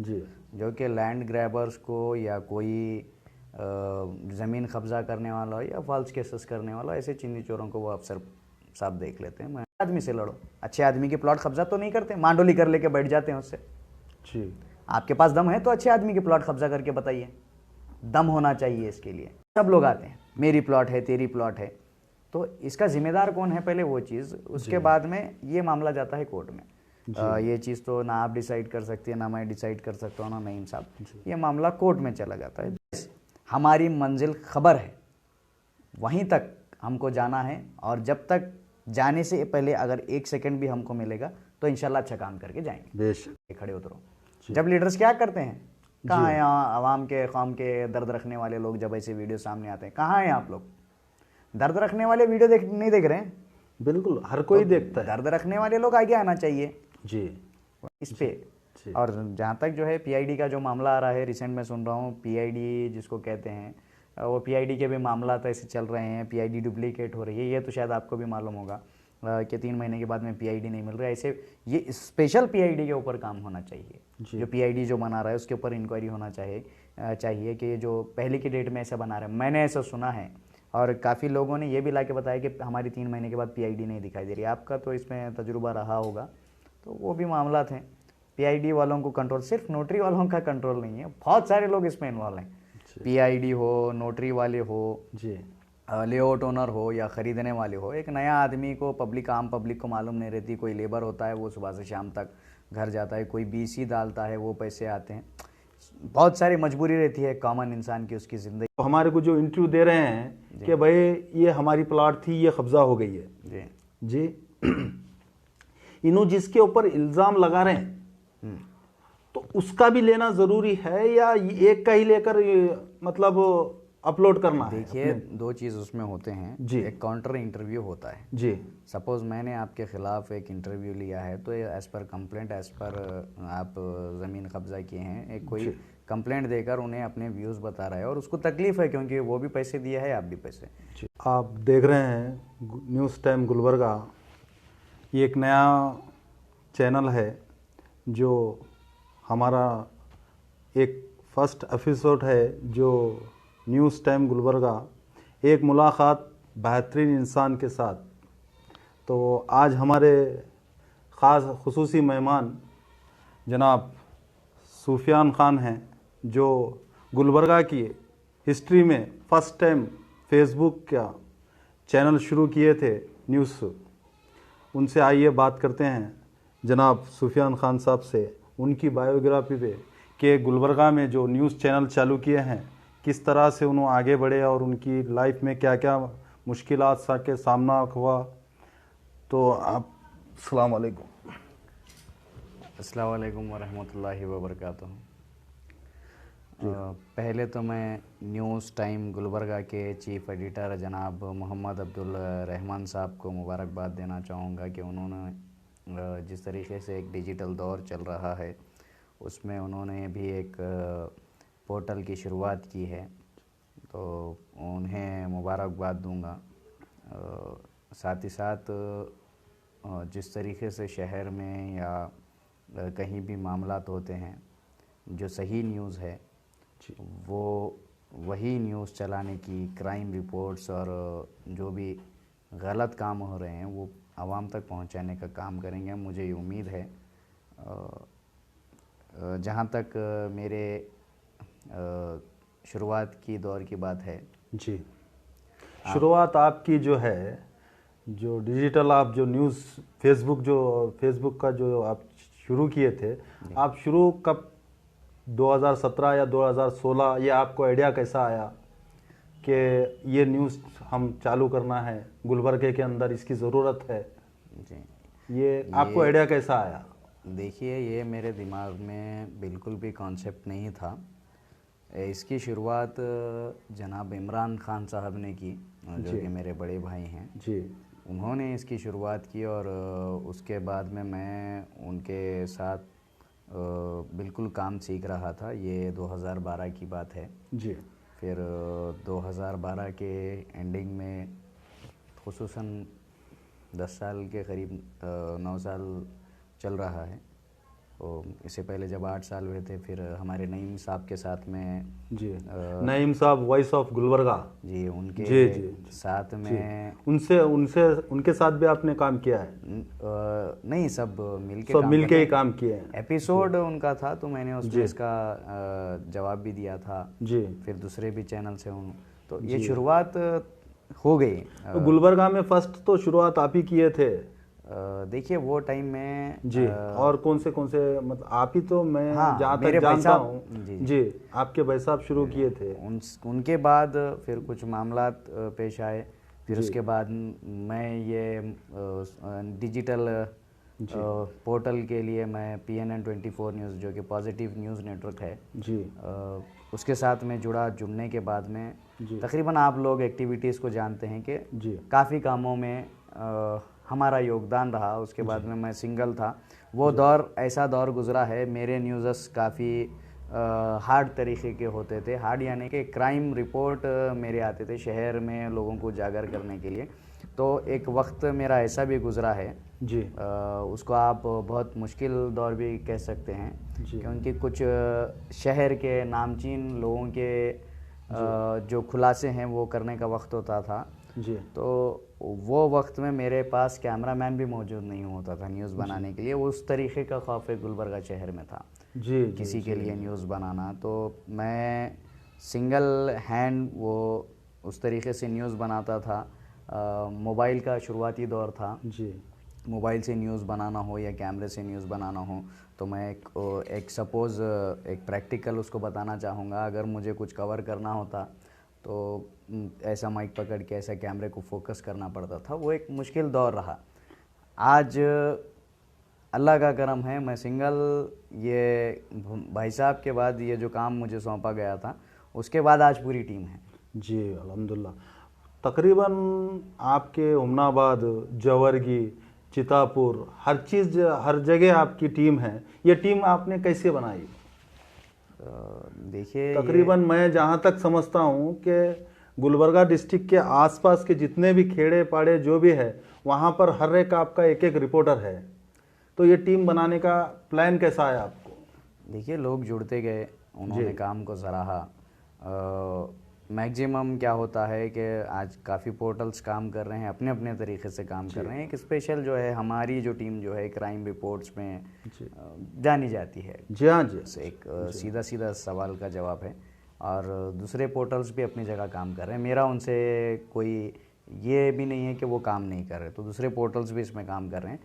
जी, जो कि land grabbers को या कोई ज़मीन कब्जा करने वाला हो या फॉल्स केसेस करने वाला हो, ऐसे चिन्नी चोरों को वो अफसर साहब देख लेते हैं। मैं आदमी से लड़ो, अच्छे आदमी की प्लॉट कब्जा तो नहीं करते, मांडोली कर लेके बैठ जाते हैं उससे। जी, आपके पास दम है तो अच्छे आदमी की प्लॉट कब्जा करके बताइए, दम होना चाहिए इसके लिए। सब लोग आते हैं, मेरी प्लॉट है, तेरी प्लॉट है, तो इसका जिम्मेदार कौन है पहले वो चीज़, उसके बाद में ये मामला जाता है कोर्ट में। ये चीज़ तो ना आप डिसाइड कर सकती है, ना मैं डिसाइड कर सकता हूँ, ना नईम साहब, ये मामला कोर्ट में चला जाता है। हमारी मंजिल खबर है, वहीं तक हमको जाना है, और जब तक जाने से पहले अगर 1 सेकंड भी हमको मिलेगा तो इंशाल्लाह अच्छा काम करके जाएंगे। बेशक। खड़े उतरो। जब लीडर्स क्या करते हैं, कहाँ हैं आवाम के कौम के दर्द रखने वाले लोग, जब ऐसे वीडियो सामने आते हैं, कहाँ हैं आप लोग? दर्द रखने वाले वीडियो नहीं देख रहे हैं? बिल्कुल, हर कोई देखता है। दर्द रखने वाले लोग आगे आना चाहिए जी, इस पे। और जहाँ तक जो है पीआईडी का जो मामला आ रहा है, रिसेंट में सुन रहा हूँ पीआईडी जिसको कहते हैं, वो पीआईडी के भी मामला तो ऐसे चल रहे हैं, पीआईडी डुप्लीकेट हो रही है। ये तो शायद आपको भी मालूम होगा कि 3 महीने के बाद में पीआईडी नहीं मिल रहा है। ऐसे ये स्पेशल पीआईडी के ऊपर काम होना चाहिए, जो पीआईडी जो बना रहा है उसके ऊपर इंक्वायरी होना चाहिए कि जो पहले की डेट में ऐसा बना रहा है। मैंने ऐसा सुना है, और काफ़ी लोगों ने ये भी ला के बताया कि हमारी 3 महीने के बाद पीआईडी नहीं दिखाई दे रही। आपका तो इसमें तजुर्बा रहा होगा, तो वो भी मामला थे। पीआईडी वालों को कंट्रोल, सिर्फ नोटरी वालों का कंट्रोल नहीं है, बहुत सारे लोग इसमें इन्वॉल्व हैं। पीआईडी हो, नोटरी वाले हो जी, लेआउट ओनर हो या ख़रीदने वाले हो, एक नया आदमी को, आम पब्लिक को मालूम नहीं रहती। कोई लेबर होता है, वो सुबह से शाम तक घर जाता है, कोई बीसी डालता है, वो पैसे आते हैं। बहुत सारी मजबूरी रहती है कॉमन इंसान की, उसकी ज़िंदगी। तो हमारे को जो इंटरव्यू दे रहे हैं कि भाई ये हमारी प्लॉट थी, ये कब्जा हो गई है जी जी, इन्हों जिसके ऊपर इल्ज़ाम लगा रहे हैं, तो उसका भी लेना ज़रूरी है या एक का ही लेकर मतलब अपलोड करना है? देखिए, 2 चीज़ उसमें होते हैं जी। एक काउंटर इंटरव्यू होता है जी, सपोज़ मैंने आपके ख़िलाफ़ एक इंटरव्यू लिया है, तो as per complaint, as per आप ज़मीन कब्ज़ा किए हैं, एक कोई कंप्लेंट देकर उन्हें अपने व्यूज़ बता रहा है, और उसको तकलीफ़ है क्योंकि वो भी पैसे दिया है, आप भी पैसे। जी। आप देख रहे हैं न्यूज़ टाइम गुलबर्गा, ये एक नया चैनल है जो हमारा एक फर्स्ट एपिसोड है, जो न्यूज़ टाइम गुलबर्गा, एक मुलाकात बेहतरीन इंसान के साथ। तो आज हमारे ख़ास खुसूसी मेहमान जनाब सुफियान ख़ान हैं, जो गुलबर्गा की हिस्ट्री में फ़र्स्ट टाइम फेसबुक का चैनल शुरू किए थे न्यूज़। उनसे आइए बात करते हैं जनाब सुफियान ख़ान साहब से, उनकी बायोग्राफी पे कि गुलबर्गा में जो न्यूज़ चैनल चालू किए हैं किस तरह से उन्होंने आगे बढ़े और उनकी लाइफ में क्या क्या मुश्किलात के सामना हुआ। तो आप अस्सलाम वालेकुम। अस्सलाम वालेकुम वरहमतुल्लाहि वबरकातुहू। पहले तो मैं न्यूज़ टाइम गुलबर्गा के चीफ़ एडिटर जनाब मोहम्मद अब्दुल रहमान साहब को मुबारकबाद देना चाहूँगा कि उन्होंने जिस तरीके से एक डिजिटल दौर चल रहा है उसमें उन्होंने भी एक पोर्टल की शुरुआत की है, तो उन्हें मुबारकबाद दूंगा। साथ ही साथ जिस तरीके से शहर में या कहीं भी मामलात होते हैं, जो सही न्यूज़ है वो वही न्यूज़ चलाने की, क्राइम रिपोर्ट्स और जो भी गलत काम हो रहे हैं वो आवाम तक पहुंचाने का काम करेंगे, मुझे ये उम्मीद है। जहाँ तक मेरे शुरुआत की दौर की बात है जी, शुरुआत आपकी जो है, जो डिजिटल आप जो न्यूज़ फेसबुक का जो आप शुरू किए थे, आप शुरू कब 2017 या 2016, ये आपको आइडिया कैसा आया कि ये न्यूज़ हम चालू करना है, गुलबर्गे के अंदर इसकी ज़रूरत है? जी, ये आपको आइडिया कैसा आया? देखिए, ये मेरे दिमाग में बिल्कुल भी कॉन्सेप्ट नहीं था। इसकी शुरुआत जनाब इमरान खान साहब ने की, जो कि मेरे बड़े भाई हैं जी, उन्होंने इसकी शुरुआत की, और उसके बाद में मैं उनके साथ बिल्कुल काम सीख रहा था। ये 2012 की बात है जी, फिर 2012 के एंडिंग में खुसूसन 10 साल के करीब 9 साल चल रहा है, इससे पहले जब 8 साल हुए थे, फिर हमारे नईम साहब के साथ में जी, नईम साहब वॉइस ऑफ गुलबर्गा, जी उनके जी जी साथ में उनसे उनसे उनके साथ भी आपने काम किया है? नहीं, सब मिलके सब मिलके ही काम किए हैं। एपिसोड उनका था तो मैंने उसमें इसका जवाब भी दिया था जी, फिर दूसरे भी चैनल से तो ये शुरुआत हो गई। तो गुलबर्गा में फर्स्ट तो शुरुआत आप ही किए थे? देखिए वो टाइम में जी, और कौन से मतलब आप ही तो, मैं हाँ, जहाँ तक जानता हूँ जी, आपके भाई साहब शुरू किए थे। उनके बाद फिर कुछ मामलात पेश आए, फिर उसके बाद मैं ये डिजिटल पोर्टल के लिए मैं PNN 24 न्यूज़, जो कि पॉजिटिव न्यूज़ नेटवर्क है जी, उसके साथ में जुड़ने के बाद में तकरीबन आप लोग एक्टिविटीज़ को जानते हैं कि जी, काफ़ी कामों में हमारा योगदान रहा। उसके बाद में मैं सिंगल था, वो दौर ऐसा दौर गुजरा है, मेरे न्यूज़ काफ़ी हार्ड तरीके के होते थे। हार्ड यानी कि क्राइम रिपोर्ट मेरे आते थे शहर में लोगों को उजागर करने के लिए। तो एक वक्त मेरा ऐसा भी गुजरा है जी, उसको आप बहुत मुश्किल दौर भी कह सकते हैं, क्योंकि कुछ शहर के नामचीन लोगों के जो खुलासे हैं वो करने का वक्त होता था जी, तो वो वक्त में मेरे पास कैमरामैन भी मौजूद नहीं होता था न्यूज़ बनाने के लिए। उस तरीके का खौफ गुलबर्गा शहर में था जी, किसी के लिए न्यूज़ बनाना। तो मैं सिंगल हैंड वो उस तरीके से न्यूज़ बनाता था। मोबाइल का शुरुआती दौर था जी, मोबाइल से न्यूज़ बनाना हो या कैमरे से न्यूज़ बनाना हो तो मैं एक सपोज़ एक प्रैक्टिकल उसको बताना चाहूँगा। अगर मुझे कुछ कवर करना होता तो ऐसा माइक पकड़ के ऐसा कैमरे को फोकस करना पड़ता था। वो एक मुश्किल दौर रहा। आज अल्लाह का करम है, मैं सिंगल, ये भाई साहब के बाद ये जो काम मुझे सौंपा गया था उसके बाद आज पूरी टीम है। जी, अल्हम्दुलिल्लाह। तकरीबन आपके उमनाबाद, जवर्गी, चितापुर, हर चीज़, हर जगह आपकी टीम है। ये टीम आपने कैसे बनाई? देखिए तकरीबन मैं जहाँ तक समझता हूँ कि गुलबर्गा डिस्ट्रिक्ट के आसपास के जितने भी खेड़े पाड़े जो भी है वहाँ पर हर एक आपका एक एक रिपोर्टर है। तो ये टीम बनाने का प्लान कैसा आया आपको? देखिए लोग जुड़ते गए, उन्होंने काम को सराहा। मैक्सिमम क्या होता है कि आज काफ़ी पोर्टल्स काम कर रहे हैं, अपने अपने तरीके से काम कर रहे हैं। एक स्पेशल जो है हमारी जो टीम जो है क्राइम रिपोर्ट्स में जानी जाती है। जी हाँ जी, एक सीधा सीधा सवाल का जवाब है। और दूसरे पोर्टल्स भी अपनी जगह काम कर रहे हैं, मेरा उनसे कोई ये भी नहीं है कि वो काम नहीं कर रहे। तो दूसरे पोर्टल्स भी इसमें काम कर रहे हैं।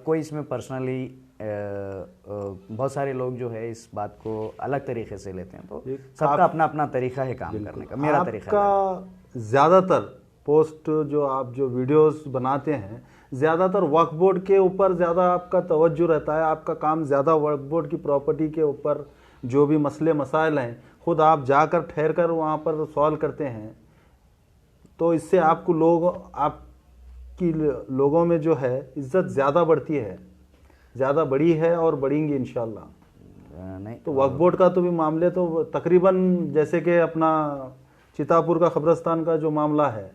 कोई इसमें पर्सनली बहुत सारे लोग जो है इस बात को अलग तरीके से लेते हैं। तो सबका अपना अपना तरीका है काम करने का। मेरा तरीका आपका ज़्यादातर पोस्ट जो वीडियोस बनाते हैं ज़्यादातर वर्क बोर्ड के ऊपर ज़्यादा आपका तवज्जो रहता है। आपका काम ज़्यादा वर्क बोर्ड की प्रॉपर्टी के ऊपर, जो भी मसले मसाइल हैं खुद आप जाकर ठहर कर वहाँ पर सॉल्व करते हैं। तो इससे आपको आपकी लोगों में जो है इज्जत ज़्यादा बढ़ती है, ज़्यादा बड़ी है और बढ़ेंगी इंशाल्लाह। नहीं तो वक्फ बोर्ड का तो भी मामले तो तकरीबन जैसे कि अपना चितापुर का खबरस्तान का जो मामला है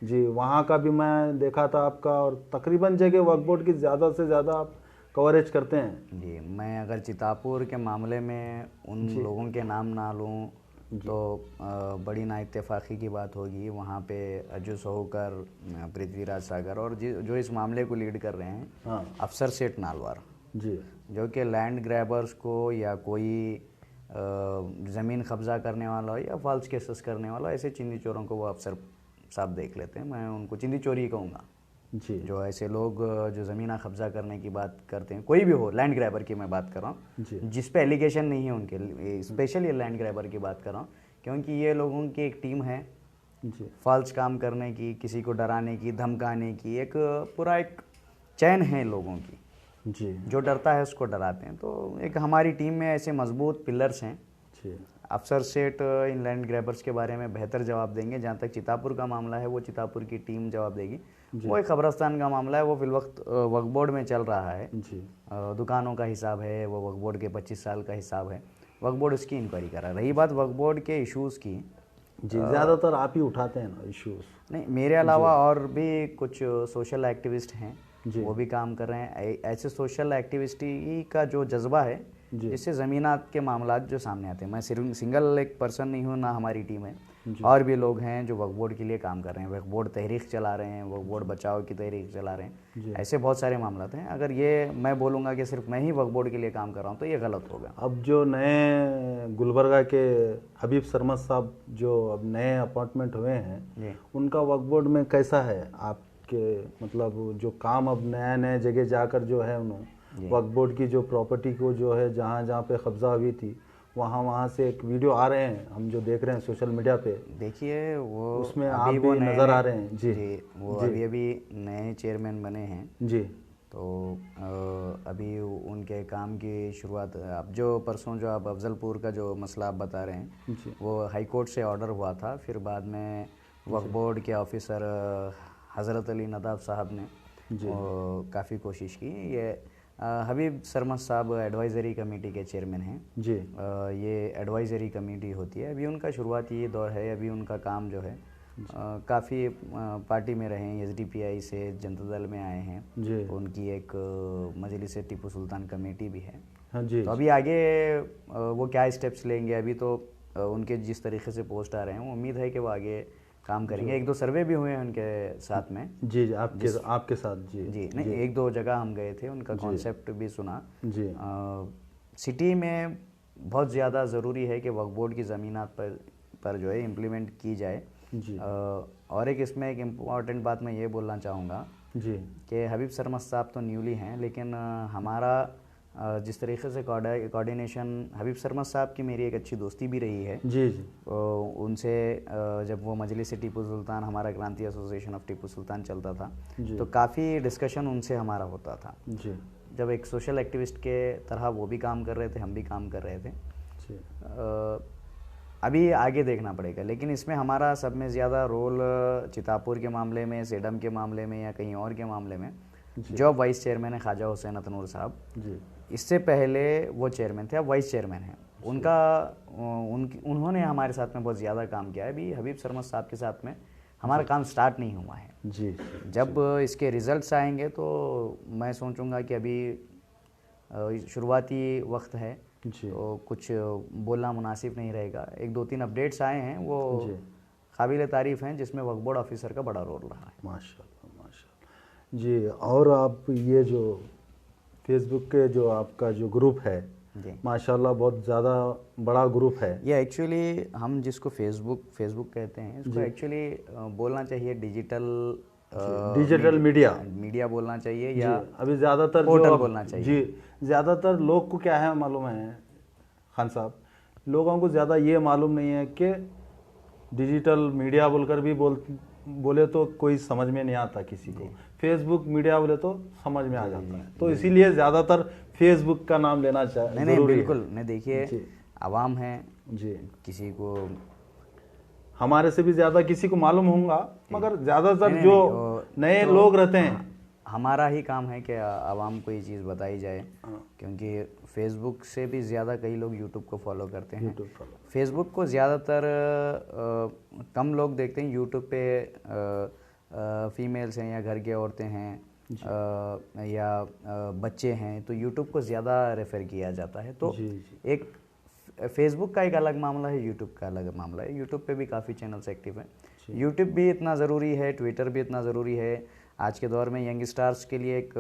जी, वहाँ का भी मैं देखा था आपका, और तकरीबन जगह वक्फ बोर्ड की ज़्यादा से ज़्यादा आप कवरेज करते हैं। जी, मैं अगर चितापुर के मामले में उन लोगों के नाम ना लूँ तो बड़ी नाइत्तेफाकी की बात होगी। वहाँ पे अजू सोहकर, पृथ्वीराज सागर और जो इस मामले को लीड कर रहे हैं अफसर सेठ नालवार जी, जो कि लैंड ग्रैबर्स को या कोई ज़मीन कब्ज़ा करने वाला हो या फॉल्स केसेस करने वाला, ऐसे चिंदी चोरों को वो अफसर साहब देख लेते हैं। मैं उनको चिंदी चोरी ही कहूँगा जी, जो ऐसे लोग जो ज़मीन कब्ज़ा करने की बात करते हैं, कोई भी हो, लैंड ग्रैबर की मैं बात कर रहा हूँ जिस पे एलिगेशन नहीं है उनके, स्पेशल ये लैंड ग्रैबर की बात कर रहा हूँ, क्योंकि ये लोगों की एक टीम है फॉल्स काम करने की, किसी को डराने की, धमकाने की, एक पूरा एक चैन है लोगों की जी, जो डरता है उसको डराते हैं। तो एक हमारी टीम में ऐसे मजबूत पिलर्स हैं। अफसर सेठ इन लैंड ग्रैबर्स के बारे में बेहतर जवाब देंगे। जहाँ तक चितापुर का मामला है वो चितापुर की टीम जवाब देगी। वो एक खबरस्तान का मामला है, वो फिलवक्त वक्फ बोर्ड में चल रहा है जी, दुकानों का हिसाब है, वो वक्फ बोर्ड के 25 साल का हिसाब है, वक्फ बोर्ड उसकी इंक्वायरी कर रहा है। रही बात वक्फ बोर्ड के इश्यूज़ की, जी, ज़्यादातर आप ही उठाते हैं ना इश्यूज़? नहीं, मेरे अलावा और भी कुछ सोशल एक्टिविस्ट हैं जी। वो भी काम कर रहे हैं। ऐसे सोशल एक्टिविटी का जो जज्बा है, जी। जिससे ज़मीनात के मामलात जो सामने आते हैं। मैं सिर्फ सिंगल एक पर्सन नहीं हूँ, ना हमारी टीम है, जी। और भी लोग हैं जो वक्फ बोर्ड के लिए काम कर रहे हैं, वक्फ बोर्ड तहरीक चला रहे हैं, वक्फ बोर्ड बचाओ की तहरीक चला रहे जी। हैं। ऐसे बहुत सारे मामलात हैं। अगर ये मैं बोलूँगा कि सिर्फ मैं ही वक्फ बोर्ड के लिए काम कर रहा हूँ तो ये गलत होगा। अब जो नए गुलबर्गा के हबीब सरमद साहब जो अब नए अपॉइंटमेंट हुए हैं, जी। उनका वक्फ बोर्ड में कैसा है आपके, मतलब जो काम अब नया नए जगह जाकर जो है उन्होंने वक्फ बोर्ड की जो प्रॉपर्टी को जो है जहाँ जहाँ पे कब्जा हुई थी वहाँ से एक वीडियो आ रहे हैं, हम जो देख रहे हैं सोशल मीडिया पे, देखिए वो उसमें आप अभी भी वो नए नज़र आ रहे हैं। जी। जी, वो जी। अभी नए चेयरमैन बने हैं। जी। तो अभी उनके काम की शुरुआत, अब जो परसों जो आप अफजलपुर का जो मसला आप बता रहे हैं, जी। वो हाई कोर्ट से ऑर्डर हुआ था। फिर बाद में वक्फ बोर्ड के ऑफिसर हज़रत अली नदाब साहब ने काफ़ी कोशिश की। ये हबीब सरमद साहब एडवाइज़री कमेटी के चेयरमैन हैं। जी। ये एडवाइज़री कमेटी होती है। अभी उनका शुरुआती ये दौर है। अभी उनका काम जो है काफ़ी पार्टी में रहे हैं, एसडीपीआई से जनता दल में आए हैं। जी। उनकी एक मजलिस टिप्पू सुल्तान कमेटी भी है। हाँ जी। तो अभी आगे वो क्या स्टेप्स लेंगे, अभी तो उनके जिस तरीके से पोस्ट आ रहे हैं, उम्मीद है कि वो आगे काम करेंगे। एक दो सर्वे भी हुए हैं उनके साथ में। जी। जी। आपके साथ। जी। जी नहीं, एक दो जगह हम गए थे, उनका कॉन्सेप्ट भी सुना। जी। सिटी में बहुत ज़्यादा ज़रूरी है कि वक्फ बोर्ड की ज़मीनात पर जो है इम्प्लीमेंट की जाए। जी। और एक इसमें एक इम्पॉर्टेंट बात मैं ये बोलना चाहूँगा जी। कि हबीब सरमद साहब तो न्यूली हैं, लेकिन हमारा जिस तरीके से कोऑर्डिनेशन, हबीब सरमद साहब की मेरी एक अच्छी दोस्ती भी रही है। जी। जी। उनसे जब वो मजलिस टिप्पू सुल्तान, हमारा क्रांति एसोसिएशन ऑफ टिप्पू सुल्तान चलता था, तो काफ़ी डिस्कशन उनसे हमारा होता था। जी। जब एक सोशल एक्टिविस्ट के तरह वो भी काम कर रहे थे, हम भी काम कर रहे थे। जी। अभी आगे देखना पड़ेगा, लेकिन इसमें हमारा सब में ज़्यादा रोल चितापुर के मामले में, सेडम के मामले में या कहीं और के मामले में जो वाइस चेयरमैन है ख्वाजा हुसैन अतनूर साहब, जी। इससे पहले वो चेयरमैन थे, अब वाइस चेयरमैन हैं। उन्होंने हमारे साथ में बहुत ज़्यादा काम किया है। अभी हबीब सरमद साहब के साथ में हमारा काम स्टार्ट नहीं हुआ है। जी। जब इसके रिजल्ट्स आएंगे तो मैं सोचूंगा कि अभी शुरुआती वक्त है, तो कुछ बोलना मुनासिब नहीं रहेगा। एक दो तीन अपडेट्स आए हैं, वो काबिल तारीफ़ हैं, जिसमें वक्फ बोर्ड ऑफिसर का बड़ा रोल रहा है। माशाल्लाह, माशाल्लाह जी। और आप ये जो फेसबुक के जो आपका जो ग्रुप है, जी माशाल्लाह बहुत ज़्यादा बड़ा ग्रुप है। ये एक्चुअली हम जिसको फेसबुक कहते हैं, इसको एक्चुअली बोलना चाहिए डिजिटल मीडिया बोलना चाहिए, या अभी ज़्यादातर पोर्टल बोलना चाहिए। जी, ज़्यादातर लोग को क्या है मालूम है खान साहब, लोगों को ज़्यादा ये मालूम नहीं है कि डिजिटल मीडिया बोलकर भी बोले तो कोई समझ में नहीं आता किसी को, फेसबुक मीडिया बोले तो समझ में आ जाता है। तो इसीलिए ज़्यादातर फेसबुक का नाम लेना चाहिए। नहीं बिल्कुल नहीं, देखिए आवाम है जी, किसी को हमारे से भी ज़्यादा किसी को मालूम होगा, मगर ज़्यादातर जो नए लोग रहते हैं, हमारा ही काम है कि आवाम को ये चीज़ बताई जाए, क्योंकि फेसबुक से भी ज़्यादा कई लोग यूट्यूब को फॉलो करते हैं। फेसबुक को ज़्यादातर कम लोग देखते हैं। यूट्यूब पे फीमेल्स हैं या घर की औरतें हैं या बच्चे हैं, तो यूट्यूब को ज़्यादा रेफ़र किया जाता है। तो एक फेसबुक का एक अलग मामला है, यूट्यूब का अलग मामला है। यूट्यूब पे भी काफ़ी चैनल्स एक्टिव हैं। यूट्यूब भी इतना ज़रूरी है, ट्विटर भी इतना ज़रूरी है आज के दौर में। यंग स्टार्स के लिए एक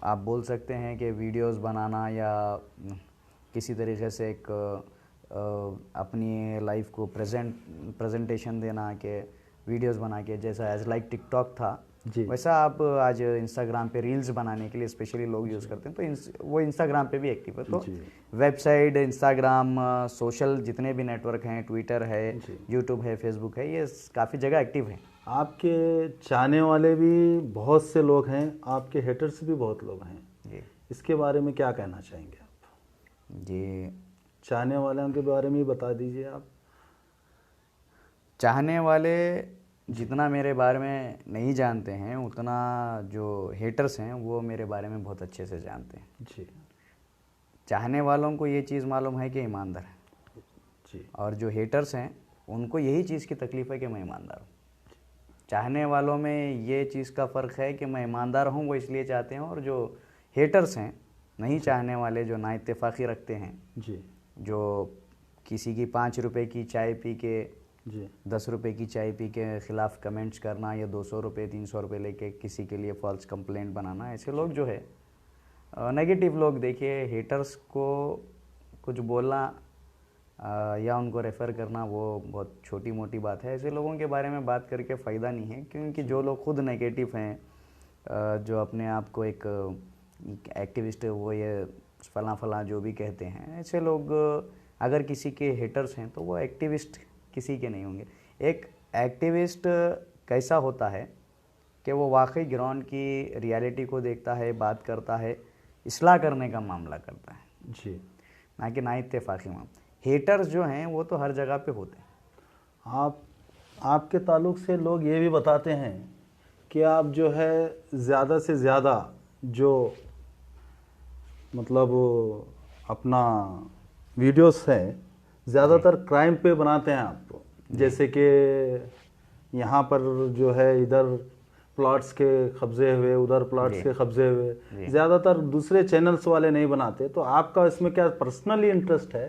आप बोल सकते हैं कि वीडियोस बनाना या किसी तरीके से एक अपनी लाइफ को प्रेजेंटेशन देना के वीडियोस बना के, जैसा एज लाइक टिकटॉक था, वैसा आप आज इंस्टाग्राम पे रील्स बनाने के लिए स्पेशली लोग यूज़ करते हैं। तो वो इंस्टाग्राम पे भी एक्टिव है। तो वेबसाइट, इंस्टाग्राम, सोशल जितने भी नेटवर्क हैं, ट्विटर है, यूट्यूब है, फेसबुक है, ये काफ़ी जगह एक्टिव हैं। आपके चाहने वाले भी बहुत से लोग हैं, आपके हेटर्स भी बहुत लोग हैं जी। इसके बारे में क्या कहना चाहेंगे आप? जी, चाहने वालों के बारे में बता दीजिए आप। चाहने वाले जितना मेरे बारे में नहीं जानते हैं, उतना जो हेटर्स हैं वो मेरे बारे में बहुत अच्छे से जानते हैं। जी। चाहने वालों को ये चीज़ मालूम है कि ईमानदार है जी, और जो हेटर्स हैं उनको यही चीज़ की तकलीफ़ है कि मैं ईमानदार हूँ। चाहने वालों में ये चीज़ का फ़र्क है कि मैं ईमानदार हूँ, वो इसलिए चाहते हैं, और जो हेटर्स हैं, नहीं चाहने वाले, जो ना इत्तेफाकी रखते हैं, जी जो किसी की 5 रुपए की चाय पी के, जी 10 रुपए की चाय पी के ख़िलाफ़ कमेंट्स करना, या 200 रुपये 300 रुपये लेके किसी के लिए फॉल्स कंप्लेंट बनाना, ऐसे लोग जो है नेगेटिव लोग, देखिए हेटर्स को कुछ बोलना या उनको रेफ़र करना वो बहुत छोटी मोटी बात है। ऐसे लोगों के बारे में बात करके फ़ायदा नहीं है, क्योंकि जो लोग खुद नेगेटिव हैं, जो अपने आप को एक एक्टिविस्ट, वो ये फलां फलां जो भी कहते हैं, ऐसे लोग अगर किसी के हेटर्स हैं तो वो एक्टिविस्ट किसी के नहीं होंगे। एक एक्टिविस्ट कैसा होता है कि वो वाकई ग्राउंड की रियलिटी को देखता है, बात करता है, इस्लाह करने का मामला करता है, जी। ना कि ना इत्तेफाकी मामला। हेटर्स जो हैं वो तो हर जगह पे होते हैं। आपके ताल्लुक़ से लोग ये भी बताते हैं कि आप जो है ज़्यादा से ज़्यादा जो मतलब अपना वीडियोस हैं ज़्यादातर क्राइम पे बनाते हैं आप, जैसे कि यहाँ पर जो है इधर प्लॉट्स के कब्जे हुए, उधर प्लॉट्स के कब्जे हुए, ज़्यादातर दूसरे चैनल्स वाले नहीं बनाते। तो आपका इसमें क्या पर्सनली इंटरेस्ट है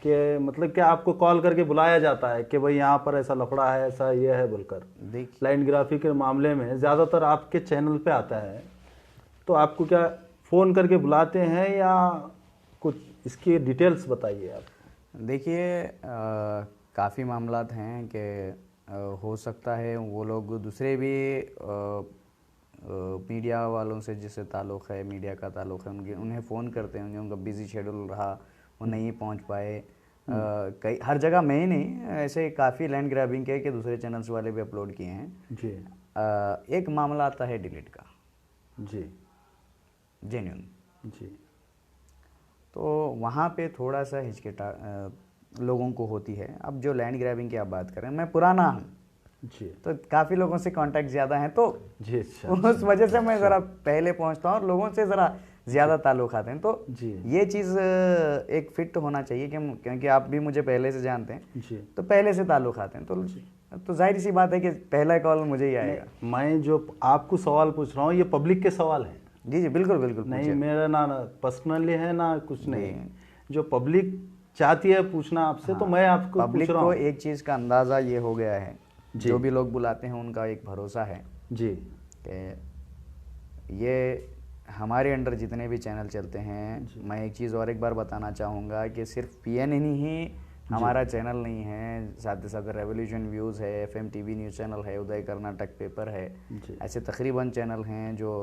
कि मतलब क्या आपको कॉल करके बुलाया जाता है कि भाई यहाँ पर ऐसा लफड़ा है, ऐसा ये है बोलकर? लैंड ग्राफी के मामले में ज़्यादातर आपके चैनल पे आता है, तो आपको क्या फ़ोन करके बुलाते हैं या कुछ इसकी डिटेल्स बताइए आप। देखिए काफ़ी मामलात हैं कि हो सकता है वो लोग दूसरे भी मीडिया वालों से जिससे ताल्लुक़ है, मीडिया का ताल्लुक़ है, उन्हें फ़ोन करते होंगे, उनका बिज़ी शेड्यूल रहा, वो नहीं पहुंच पाए। कई हर जगह में ही नहीं, ऐसे काफ़ी लैंड ग्रैबिंग के कि दूसरे चैनल्स वाले भी अपलोड किए हैं जी। एक मामला आता है डिलीट का, जी जेन्युइन जी। तो वहाँ पे थोड़ा सा हिचकिटा लोगों को होती है। अब जो लैंड ग्रैबिंग की आप बात करें, मैं पुराना हूँ जी, तो काफ़ी लोगों से कांटेक्ट ज़्यादा हैं, तो जी उस वजह से मैं ज़रा पहले पहुँचता हूँ और लोगों से ज़रा ज़्यादा ताल्लुक़ आते हैं। तो जी ये चीज़ एक फिट होना चाहिए कि क्योंकि आप भी मुझे पहले से जानते हैं, जी। तो पहले से ताल्लुक़ आते हैं, तो जाहिर सी बात है कि पहला कॉल मुझे ही आएगा। मैं जो आपको सवाल पूछ रहा हूँ ये पब्लिक के सवाल हैं। जी जी बिल्कुल बिल्कुल, नहीं मेरा ना पर्सनली है ना कुछ नहीं, जो पब्लिक चाहती है पूछना आपसे, तो मैं आपको पब्लिक पूछ रहा को हूँ। एक चीज़ का अंदाज़ा ये हो गया है, जो भी लोग बुलाते हैं उनका एक भरोसा है जी कि ये हमारे अंडर जितने भी चैनल चलते हैं, मैं एक चीज़ और एक बार बताना चाहूँगा कि सिर्फ PN ही हमारा चैनल नहीं है, साथ ही साथ रेवोल्यूशन व्यूज़ है, FM TV न्यूज़ चैनल है, उदय कर्नाटक पेपर है, ऐसे तकरीबन चैनल हैं जो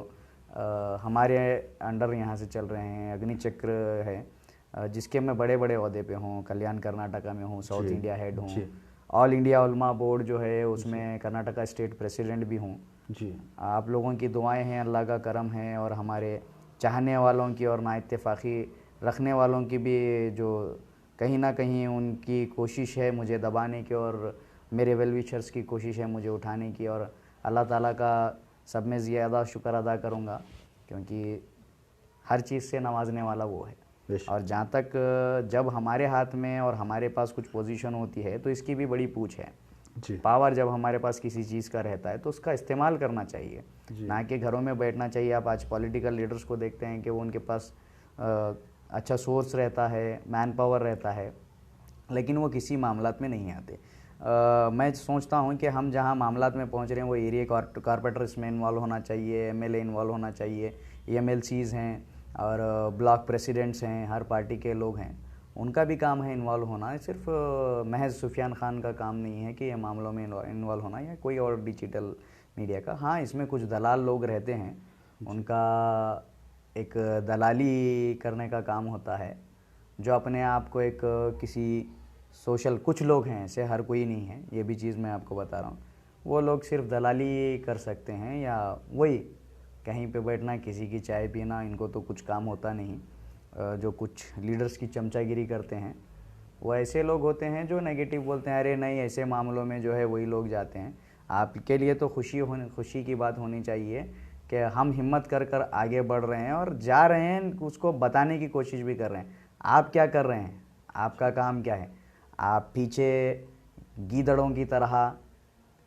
हमारे अंडर यहाँ से चल रहे हैं। अग्निचक्र है जिसके मैं बड़े बड़े ओहदे पे हूँ, कल्याण कर्नाटका में हूँ, साउथ इंडिया हेड हूँ, ऑल इंडिया उलमा बोर्ड जो है उसमें कर्नाटका स्टेट प्रेसिडेंट भी हूँ जी। आप लोगों की दुआएं हैं, अल्लाह का करम है, और हमारे चाहने वालों की और ना इत्तेफाकी रखने वालों की भी जो कहीं ना कहीं उनकी कोशिश है मुझे दबाने की, और मेरे वेल विशर्स की कोशिश है मुझे उठाने की, और अल्लाह ताला का सब में ज़्यादा शुक्र अदा करूँगा क्योंकि हर चीज़ से नवाजने वाला वो है। और जहाँ तक जब हमारे हाथ में और हमारे पास कुछ पोजीशन होती है तो इसकी भी बड़ी पूछ है जी। पावर जब हमारे पास किसी चीज़ का रहता है तो उसका इस्तेमाल करना चाहिए, ना कि घरों में बैठना चाहिए। आप आज पॉलिटिकल लीडर्स को देखते हैं कि वो उनके पास अच्छा सोर्स रहता है, मैन पावर रहता है, लेकिन वो किसी मामलात में नहीं आते। मैं सोचता हूँ कि हम जहाँ मामलात में पहुँच रहे हैं वो एरिया कॉर्पोरेटर इसमें इन्वॉल्व होना चाहिए, MLA इन्वॉल्व होना चाहिए, MLCs हैं और ब्लॉक प्रेसिडेंट्स हैं, हर पार्टी के लोग हैं, उनका भी काम है इन्वॉल्व होना। सिर्फ महज सुफियान खान का काम नहीं है कि ये मामलों में इन्वॉल्व होना, या कोई और डिजिटल मीडिया का। हाँ, इसमें कुछ दलाल लोग रहते हैं, उनका एक दलाली करने का काम होता है, जो अपने आप को एक किसी सोशल, कुछ लोग हैं ऐसे, हर कोई नहीं है, ये भी चीज़ मैं आपको बता रहा हूँ। वो लोग सिर्फ दलाली कर सकते हैं या वही कहीं पे बैठना, किसी की चाय पीना, इनको तो कुछ काम होता नहीं। जो कुछ लीडर्स की चमचागिरी करते हैं वो ऐसे लोग होते हैं जो नेगेटिव बोलते हैं, अरे नहीं ऐसे मामलों में जो है वही लोग जाते हैं। आपके लिए तो खुशी की बात होनी चाहिए कि हम हिम्मत कर कर आगे बढ़ रहे हैं और जा रहे हैं, उसको बताने की कोशिश भी कर रहे हैं। आप क्या कर रहे हैं, आपका काम क्या है? आप पीछे गीदड़ों की तरह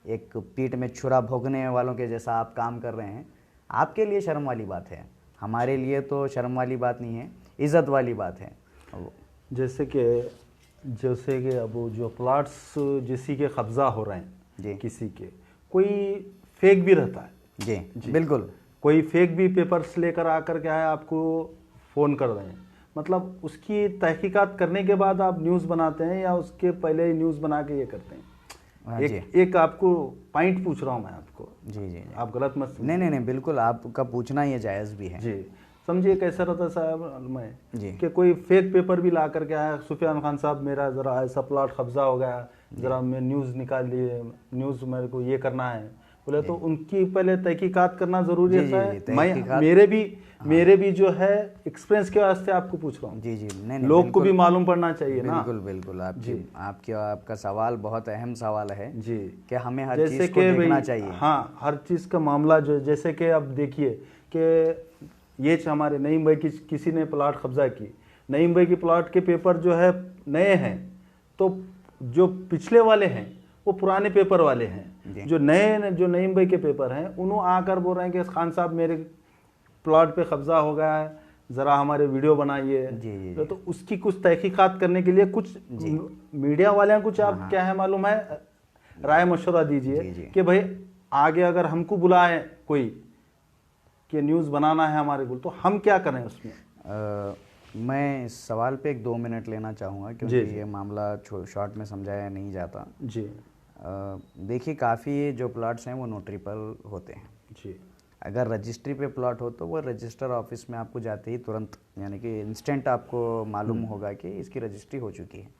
एक पीठ में छुरा भोंकने वालों के जैसा आप काम कर रहे हैं, आपके लिए शर्म वाली बात है। हमारे लिए तो शर्म वाली बात नहीं है, इज़्ज़त वाली बात है। जैसे कि अब जो प्लॉट्स किसी के कब्जा हो रहे हैं जी, किसी के, कोई फेक भी रहता है जी बिल्कुल, कोई फेक भी पेपर्स लेकर आकर क्या है आपको फ़ोन कर रहे हैं, मतलब उसकी तहकीकात करने के बाद आप न्यूज़ बनाते हैं या उसके पहले ही न्यूज़ बना के ये करते हैं? हाँ एक आपको पॉइंट पूछ रहा हूँ मैं आपको, जी, आप गलत मत नहीं नहीं नहीं, बिल्कुल आपका पूछना ये जायज़ भी है जी। समझिए कैसा रहता साहब मैं जी, कि कोई फेक पेपर भी ला करके आया, सुफियान खान साहब मेरा ज़रा ऐसा प्लॉट कब्जा हो गया, ज़रा मैं न्यूज़ निकाल लिए, न्यूज़ मेरे को ये करना है बोले, तो उनकी पहले तहकीकात करना ज़रूरी है। मैं मेरे भी जो है एक्सपीरियंस के वास्ते आपको पूछ रहा हूँ जी जी, नहीं नहीं, लोग को भी मालूम पड़ना चाहिए ना। बिल्कुल बिल्कुल, आपका सवाल बहुत अहम सवाल है जी, कि हमें हर चीज़ को देखना चाहिए। हाँ, हर चीज़ का मामला जो जैसे कि अब देखिए कि ये हमारे नईम भाई की किसी ने प्लाट कब्जा की, नईम भाई की प्लाट के पेपर जो है नए हैं, तो जो पिछले वाले हैं वो पुराने पेपर वाले हैं। जो जो नईम भाई के पेपर हैं उन्होंने आकर बोल रहे हैं कि खान साहब मेरे प्लॉट पे कब्जा हो गया है, ज़रा हमारे वीडियो बनाइए। तो उसकी कुछ तहकीकात करने के लिए कुछ मीडिया वाले कुछ आप क्या है मालूम है राय मशवरा दीजिए कि भाई आगे अगर हमको बुलाए कोई कि न्यूज़ बनाना है हमारे को, तो हम क्या करें उसमें? मैं इस सवाल पे 1-2 मिनट लेना चाहूँगा क्योंकि ये मामला शॉर्ट में समझाया नहीं जाता जी। देखिए, काफ़ी जो प्लॉट्स हैं वो नोटरीपल होते हैं जी। अगर रजिस्ट्री पे प्लॉट हो तो वो रजिस्टर ऑफिस में आपको जाते ही तुरंत यानी कि इंस्टेंट आपको मालूम होगा कि इसकी रजिस्ट्री हो चुकी है।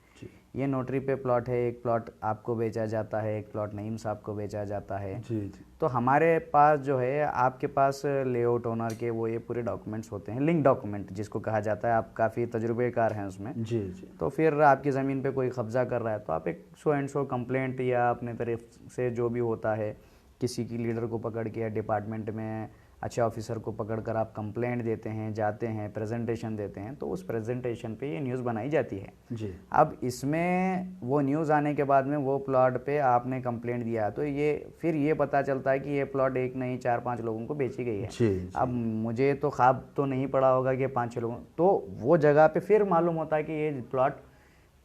ये नोटरी पे प्लॉट है, एक प्लॉट आपको बेचा जाता है, एक प्लॉट नईम साहब को बेचा जाता है। जी जी। तो हमारे पास जो है, आपके पास लेआउट ओनर के वो ये पूरे डॉक्यूमेंट्स होते हैं, लिंक डॉक्यूमेंट जिसको कहा जाता है। आप काफ़ी तजुर्बेकार हैं उसमें। जी जी। तो फिर आपकी ज़मीन पे कोई कब्जा कर रहा है तो आप एक सो एंड सो कंप्लेंट या अपने तरफ से जो भी होता है, किसी की लीडर को पकड़ के या डिपार्टमेंट में अच्छे ऑफिसर को पकड़कर आप कंप्लेंट देते हैं, जाते हैं, प्रेजेंटेशन देते हैं, तो उस प्रेजेंटेशन पे ये न्यूज़ बनाई जाती है जी। अब इसमें वो न्यूज़ आने के बाद में वो प्लॉट पे आपने कंप्लेंट दिया तो ये फिर ये पता चलता है कि ये प्लॉट एक नहीं 4-5 लोगों को बेची गई है। जी। अब मुझे तो ख्वाब तो नहीं पड़ा होगा कि 5-6 लोगों, तो वो जगह पे फिर मालूम होता है कि ये प्लॉट,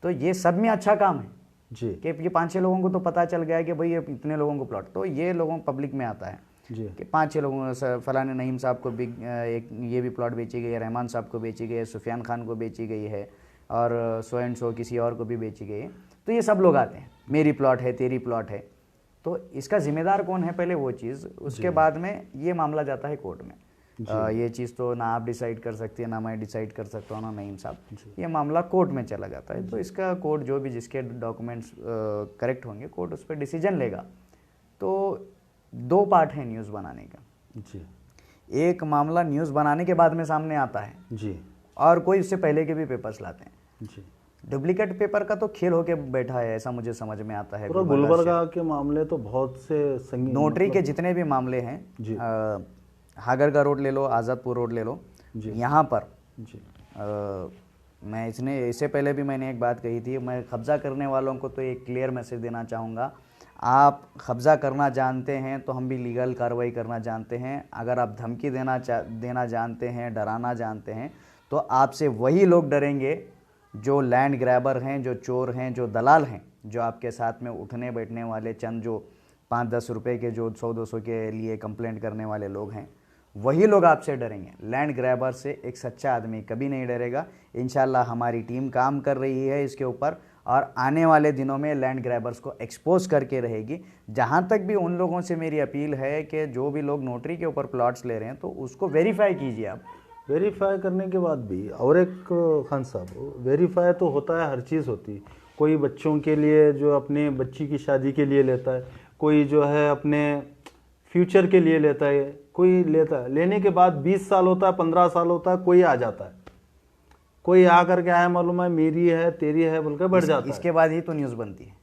तो ये सब में अच्छा काम है जी कि ये 5-6 लोगों को तो पता चल गया कि भाई ये इतने लोगों को प्लॉट, तो ये लोगों पब्लिक में आता है जी कि 5-6 लोगों फलाने नईम साहब को भी एक ये भी प्लॉट बेची गई है, रहमान साहब को बेची गई है, सुफियान खान को बेची गई है और सो एंड सो किसी और को भी बेची गई है। तो ये सब लोग आते हैं, मेरी प्लॉट है, तेरी प्लॉट है, तो इसका जिम्मेदार कौन है पहले वो चीज़, उसके बाद में ये मामला जाता है कोर्ट में। ये चीज़ तो ना आप डिसाइड कर सकती है, ना मैं डिसाइड कर सकता हूँ, ना नईम साहब, ये मामला कोर्ट में चला जाता है। तो इसका कोर्ट जो भी जिसके डॉक्यूमेंट्स करेक्ट होंगे कोर्ट उस पर डिसीजन लेगा। तो 2 पार्ट है न्यूज़ बनाने का जी। एक मामला न्यूज़ बनाने के बाद में सामने आता है जी, और कोई उससे पहले के भी पेपर्स लाते हैं जी। डुप्लीकेट पेपर का तो खेल होके बैठा है, ऐसा मुझे समझ में आता है। पूरा गुलबर्गा के मामले तो बहुत से संगीन, नोटरी के जितने भी मामले हैं, हागरगा रोड ले लो, आज़ादपुर रोड ले लो, यहाँ पर जी। मैं इससे पहले भी मैंने एक बात कही थी, मैं कब्ज़ा करने वालों को तो एक क्लियर मैसेज देना चाहूँगा, आप कब्ज़ा करना जानते हैं तो हम भी लीगल कार्रवाई करना जानते हैं। अगर आप धमकी देना जानते हैं, डराना जानते हैं, तो आपसे वही लोग डरेंगे जो लैंड ग्रैबर हैं, जो चोर हैं, जो दलाल हैं, जो आपके साथ में उठने बैठने वाले चंद जो 5-10 रुपये के जो 100-200 के लिए कंप्लेंट करने वाले लोग हैं, वही लोग आपसे डरेंगे। लैंड ग्रैबर से एक सच्चा आदमी कभी नहीं डरेगा। इंशाल्लाह हमारी टीम काम कर रही है इसके ऊपर और आने वाले दिनों में लैंड ग्रैबर्स को एक्सपोज करके रहेगी। जहाँ तक भी उन लोगों से मेरी अपील है कि जो भी लोग नोटरी के ऊपर प्लॉट्स ले रहे हैं तो उसको वेरीफाई कीजिए आप। वेरीफाई करने के बाद भी और एक खान साहब, वेरीफाई तो होता है, हर चीज़ होती। कोई बच्चों के लिए जो अपने बच्ची की शादी के लिए लेता है, कोई जो है अपने फ्यूचर के लिए लेता है, कोई लेता है, लेने के बाद 20 साल होता है, 15 साल होता है, कोई आ जाता है, कोई आकर के आया मालूम है मेरी है तेरी है बोलकर बढ़ जाता है। इसके बाद ही तो न्यूज़ बनती है।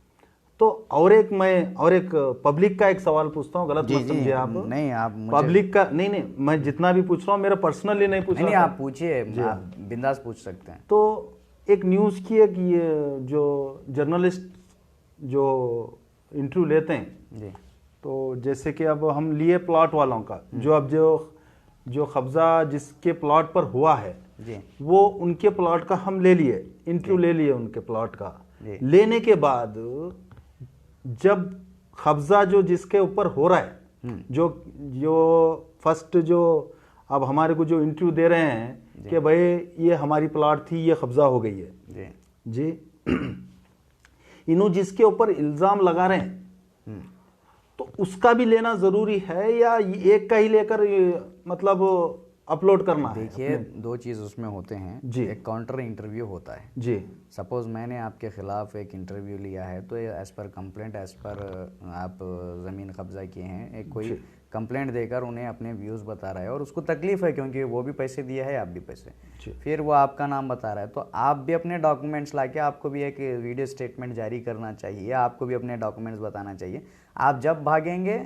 तो और एक पब्लिक का एक सवाल पूछता हूँ, गलत मत समझिए आप। नहीं, आप पब्लिक का नहीं, मैं जितना भी पूछ रहा हूँ मेरा पर्सनली नहीं पूछ रहा। नहीं, आप पूछिए, आप बिंदास पूछ सकते हैं। तो एक न्यूज़ की ये जो जर्नलिस्ट जो इंटरव्यू लेते हैं जी, तो जैसे कि अब हम लिए प्लॉट वालों का, जो अब जो कब्जा जिसके प्लॉट पर हुआ है जी वो उनके प्लॉट का हम ले लिए, इंटरव्यू ले लिए उनके प्लॉट का। जी लेने के बाद जब कब्जा जो जिसके ऊपर हो रहा है, जो जो फर्स्ट जो अब हमारे को जो इंटरव्यू दे रहे हैं कि भाई ये हमारी प्लॉट थी, ये कब्जा हो गई है जी इन्हों जिसके ऊपर इल्जाम लगा रहे हैं तो उसका भी लेना जरूरी है या एक का ही लेकर मतलब अपलोड करना है? देखिए, दो चीज़ उसमें होते हैं जी। एक काउंटर इंटरव्यू होता है जी सपोज मैंने आपके खिलाफ एक इंटरव्यू लिया है, तो as per complaint, as per आप ज़मीन कब्जा किए हैं, एक कोई कंप्लेंट देकर उन्हें अपने व्यूज़ बता रहा है और उसको तकलीफ है क्योंकि वो भी पैसे दिया है, आप भी पैसे, फिर वो आपका नाम बता रहा है, तो आप भी अपने डॉक्यूमेंट्स लाके आपको भी एक वीडियो स्टेटमेंट जारी करना चाहिए, आपको भी अपने डॉक्यूमेंट्स बताना चाहिए। आप जब भागेंगे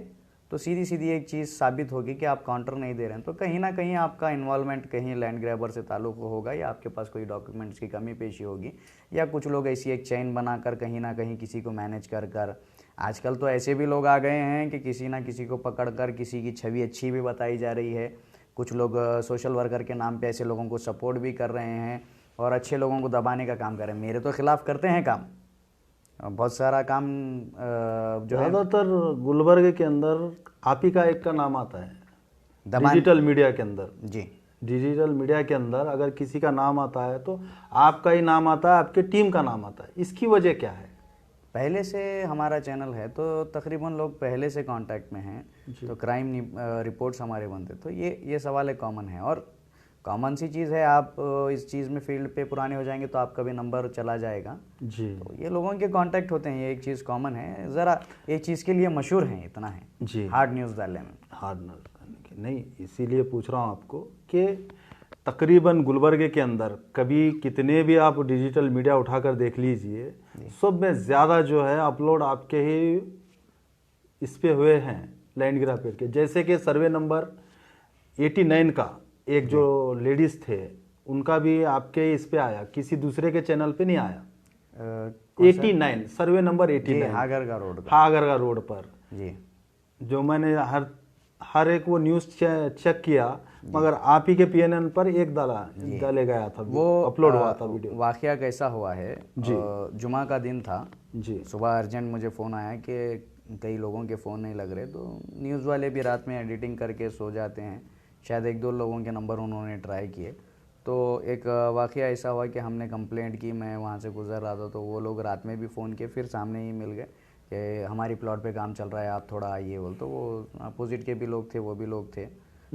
तो सीधी सीधी एक चीज़ साबित होगी कि आप काउंटर नहीं दे रहे हैं, तो कहीं ना कहीं आपका इन्वॉल्वमेंट कहीं लैंड ग्रैबर से ताल्लुक़ होगा या आपके पास कोई डॉक्यूमेंट्स की कमी पेशी होगी, या कुछ लोग ऐसी एक चेन बनाकर कहीं ना कहीं किसी को मैनेज कर कर, आजकल तो ऐसे भी लोग आ गए हैं कि किसी ना किसी को पकड़कर किसी की छवि अच्छी भी बताई जा रही है। कुछ लोग सोशल वर्कर के नाम पे ऐसे लोगों को सपोर्ट भी कर रहे हैं और अच्छे लोगों को दबाने का काम कर रहे हैं। मेरे तो खिलाफ करते हैं काम, बहुत सारा काम जो है। ज़्यादातर गुलबर्ग के अंदर आप ही का एक का नाम आता है डिजिटल मीडिया के अंदर। जी, डिजिटल मीडिया के अंदर अगर किसी का नाम आता है तो आपका ही नाम आता है, आपके टीम का नाम आता है। इसकी वजह क्या है? पहले से हमारा चैनल है तो तकरीबन लोग पहले से कांटेक्ट में हैं, तो क्राइम रिपोर्ट्स हमारे बनते, तो ये सवाल एक कॉमन है और कॉमन सी चीज़ है। आप इस चीज़ में फील्ड पे पुराने हो जाएंगे तो आपका भी नंबर चला जाएगा जी। तो ये लोगों के कांटेक्ट होते हैं, ये एक चीज़ कॉमन है। ज़रा एक चीज़ के लिए मशहूर हैं, इतना है जी, हार्ड न्यूज़ डालने में। हार्ड न्यूज़ नहीं, इसीलिए पूछ रहा हूँ आपको कि तकरीबन गुलबर्ग के अंदर कभी कितने भी आप डिजिटल मीडिया उठाकर देख लीजिए, सब में ज़्यादा जो है अपलोड आपके ही इस पे हुए हैं लैंड ग्रैबर के। जैसे कि सर्वे नंबर 89 का एक जो लेडीज थे उनका भी आपके इस पे आया, किसी दूसरे के चैनल पे नहीं आया। 89 सर्वे नंबर 89 हागरगा रोड पर, हागरगा रोड पर जी, जो मैंने हर एक वो न्यूज़ चेक किया, मगर आप ही के पीएनएन पर एक डाले गया था, वो अपलोड हुआ था वीडियो। वाकया कैसा हुआ है जी, जुमा का दिन था जी, सुबह अर्जेंट मुझे फ़ोन आया कि कई लोगों के फ़ोन नहीं लग रहे, तो न्यूज़ वाले भी रात में एडिटिंग करके सो जाते हैं, शायद एक दो लोगों के नंबर उन्होंने ट्राई किए। तो एक वाकया ऐसा हुआ कि हमने कंप्लेंट की, मैं वहाँ से गुजर रहा था, तो वो लोग रात में भी फ़ोन किए, फिर सामने ही मिल गए कि हमारी प्लॉट पे काम चल रहा है, आप थोड़ा आइए बोल। तो वो अपोजिट के भी लोग थे, वो भी लोग थे,